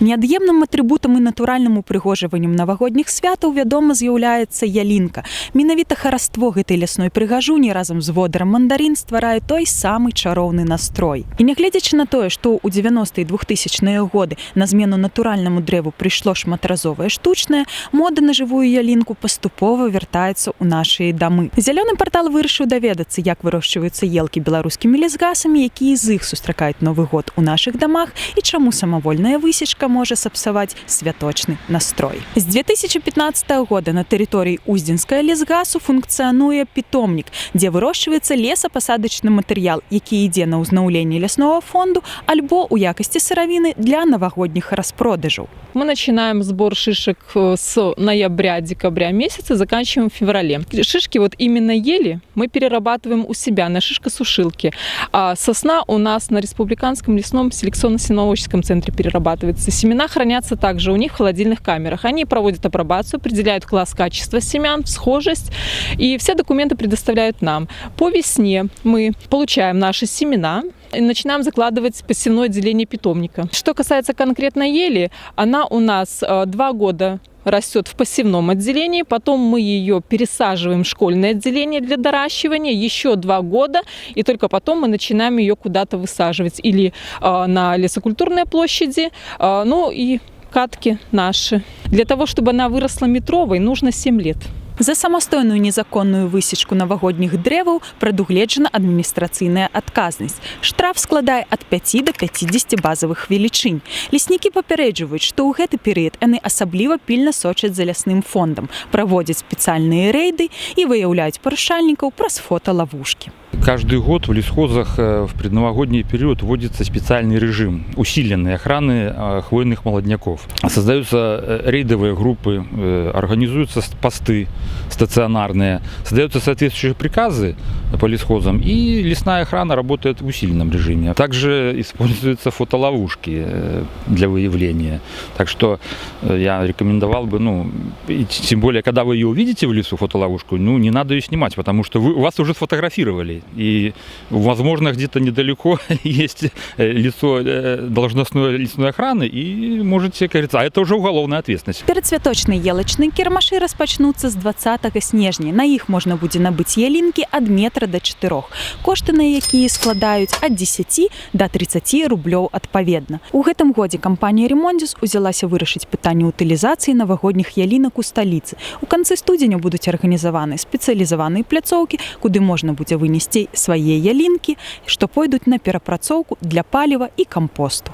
Неад'емным атрыбутам і натуральным упрыгожваннем навагодніх святаў, вядома, з'яўляецца ялінка. Менавіта хараство гэтай лясной прыгажуні разам з водарам мандарин стварае той самы чароўны настрой. І нягледзячы на тое, што ў 90-е і 2000-е годы на змену натуральнаму дрэву прыйшло шматразовае штучнае, мода на жывую ялінку паступова вяртаецца ў нашыя дамы. Зялёны партал вырашыў даведацца, як вырошчваюцца елкі беларускімі лесгасамі, якія з іх сустракаюць Новы год у нашых дамах і чаму самавольная высечка можа сапсаваць святочны настрой. З 2015 года на тэрыторыі Уздзенскага лесгасу функцыянуе питомнік, дзе вырошчваецца лесапасадачны матэрыял, які ідзе на ўзнаўленне ляснога фонду альбо ў якасці сыравіны для навагодніх распродажаў. Мы начинаем сбор шишек с ноября-декабря месяца, заканчиваем в феврале. Шишки вот именно ели мы перерабатываем у себя на шишкосушилке. А сосна у нас на Республиканском лесном селекционно-семеноводческом центре перерабатывается. Семена хранятся также у них в холодильных камерах. Они проводят апробацию, определяют класс качества семян, схожесть. И все документы предоставляют нам. По весне мы получаем наши семена и начинаем закладывать посевное отделение питомника. Что касается конкретно ели, она у нас 2 года растет в посевном отделении, потом мы ее пересаживаем в школьное отделение для доращивания, еще 2 года, и только потом мы начинаем ее куда-то высаживать или на лесокультурной площади, ну и катки наши. Для того, чтобы она выросла метровой, нужно 7 лет. За самастойную незаконную высечку навагодніх дрэваў прадугледжана адміністрацыйная адказнасць. Штраф складае ад 5 до 50 базавых велічынь. Леснікі папярэджваюць, што ў гэты перыяд яны асабліва пільна сочаць за лясным фондам, праводзяць спецыяльныя рэйды і выяўляюць парушальнікаў праз фотоловушки. Каждый год в лесхозах в предновогодний период вводится специальный режим усиленной охраны хвойных молодняков. Создаются рейдовые группы, организуются посты стационарные, создаются соответствующие приказы по лесхозам, и лесная охрана работает в усиленном режиме. Также используются фотоловушки для выявления. Так что я рекомендовал бы, и тем более, когда вы ее увидите в лесу, фотоловушку, не надо ее снимать, потому что вас уже сфотографировали. И, возможно, где-то недалеко есть лицо должностной лесной охраны, и можете, кажется, а это уже уголовная ответственность. Перадсвяточныя елачныя кірмашы распачнуцца з 20 снежня. На іх можна будзе набыць ялінкі ад метра до 4. Кошты на якія складаюць ад 10 до 30 рублёў адпаведна. У гэтым годзе кампанія «Ремондис» узялася вырашыць пытанне утылізацыі навагодніх ялінак у сталіцы. У канцы студзеня будуць арганізаваны спецыялізаваныя пляцоўкі, куды можна будзе вынесці свае ялінкі, што пойдуць на перапрацоўку для паліва і кампосту.